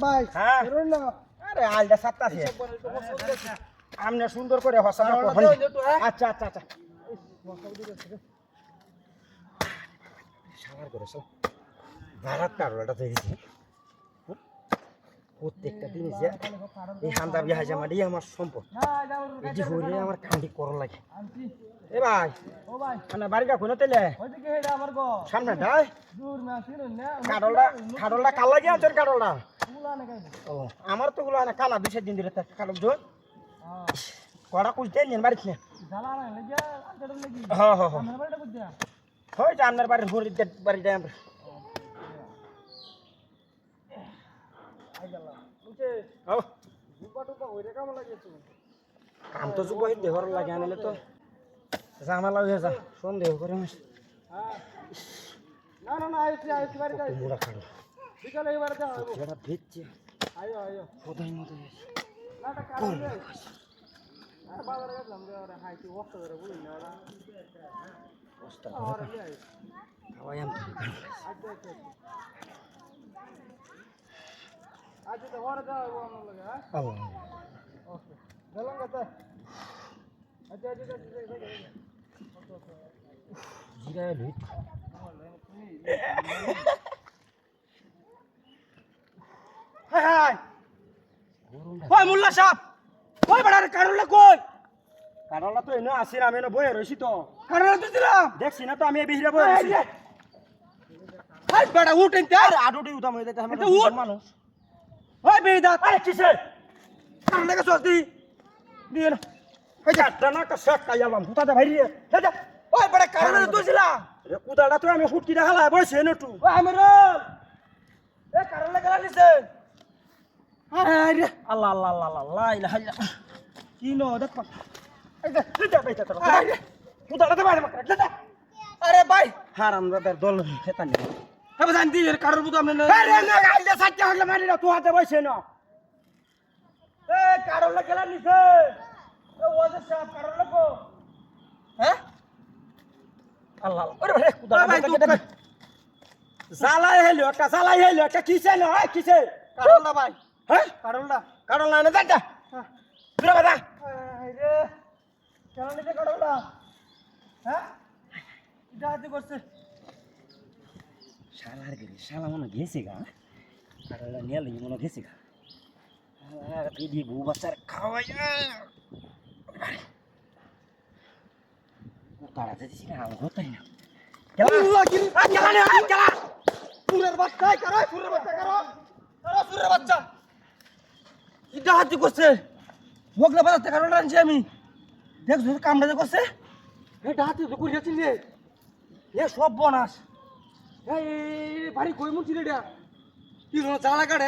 ভাই হ্যাঁ না আরে আলদা সাতটা আছে আমনে সুন্দর করে হসাটা কখন আচ্ছা আচ্ছা আচ্ছা সাবার করে সব ভাড়াত কারোটা তৈরি প্রত্যেকটা দিনই যে এই হান্দা বিহা জামাডি আমার সম্পদ এই যে হইলে আমার কান্দি করন লাগে এ ভাই ও ভাই আনা বাড়িটা কোন তেলে ওইদিকে হেডা আমার গো সামনে ডাই দূর না ছিল না কাডলটা কাল লাগে আনছেন কাডলটা গুলা না গাইবে ও আমার তো গুলো না কানা 2 দিন ধরে কাডল জোন হ্যাঁ কড়া কুছ দেন নিন বাড়িতে জ্বালা না লাগে আনতে লাগি হ্যাঁ হ্যাঁ হ্যাঁ আমার বাড়িটা বুঝা হয় যে আপনার বাড়ির ঘুরে বাড়িটা আমরা আই গেল বুঝে ও দুপা টুপা হইরে কেমন লাগে তো কাম তো যুব হই দেহর লাগে আনলে তো ঝামেলা হয়ে যা সন্দেহ করে মাস হ্যাঁ না না না আইছি বাড়িতে আইছি মুড়া খাড়ো বিকালে এবারে যাও যেটা ভেজছে আইও আইও কোথায় মতো নাটা কারণ নেই আর বাজারে গেলাম যে ওরা হাইটি ওয়াক্ত করে বলি না ওরা কষ্ট আর করে আই খাওয়াই আম তো আজ তো ওরা যাও ওন লাগে হ্যাঁ আল্লাহ ওকে গেলাম গাতে আচ্ছা আচ্ছা জিরা লুই হাই হাই ওই মোল্লা সাহেব ওই বড়ার কারুলা কই কারুলা তো এনে আসির আমি এনে বইয়ে রইছি তো কারণ তো দিলাম দেখছি না তো আমি বিহিরে বইয়ে রইছি হাই বড়া উঠেন তে আর আডুটি উঠাম হই যাইতে আমরা মানুষ ওই বেদা আরে কিসে কারণ লাগে সস্তি দিয়ে না এই যে আটটা না কাট কাইয়ালাম হুতাতে ভাইরি হে যা ওই বড় কারণ তো দিলাম রে কুদাটা তো আমি হুটকি দেখালা বইছে নটু ওই আমরল এ কারণ লাগে নিছে আরে আল্লাহ আল্লাহ আল্লাহ আল্লাহ লা ইলাহা ইল্লা কি নো দেখ এই যে তুই যা বাইতা তোরা কুদাটা বাইরে মার যা আরে ভাই হারামজাদার দল হেতানি তবে জানতি এর কারণ বুঝ আমরা আরে না আইলে সাচ্চা হলে মারি না তুই হাতে বইছে না এ কারণ লাগে নিছে ও ওদের সব কারণ লাগো হ্যাঁ আল্লাহ ওরে ভাই কুদাটা ভাই, বাইতা কেটে জ্বালাই হইলো একটা কিসে না হয় কিসে কারণটা ভাই হ্যাঁ কারণটা কারণ না না যা দূরে বাদা আরে কারণ নিতে কারণটা হ্যাঁ এটা হাতে করছে শালার গরি শালা মনে গেছে গা আর নিয়ে লই মনে গেছে গা আর তুই দি বউ বাচ্চার খাওয়াই তারা দিছি না আমি হতাই না আল্লাহ কি খেলা নে খেলা পুরের বাচ্চা করো পুরের বাচ্চা করো পুরের বাচ্চা এটা হাতে করছে বগলা বাজাতে কারণ আনছি আমি দেখ যদি কামড়া করছে এটা হাতে তো করিয়াছিস রে এ সব বনাস এই বাড়ি কই মুছি রে এটা কি জ্বালা কাট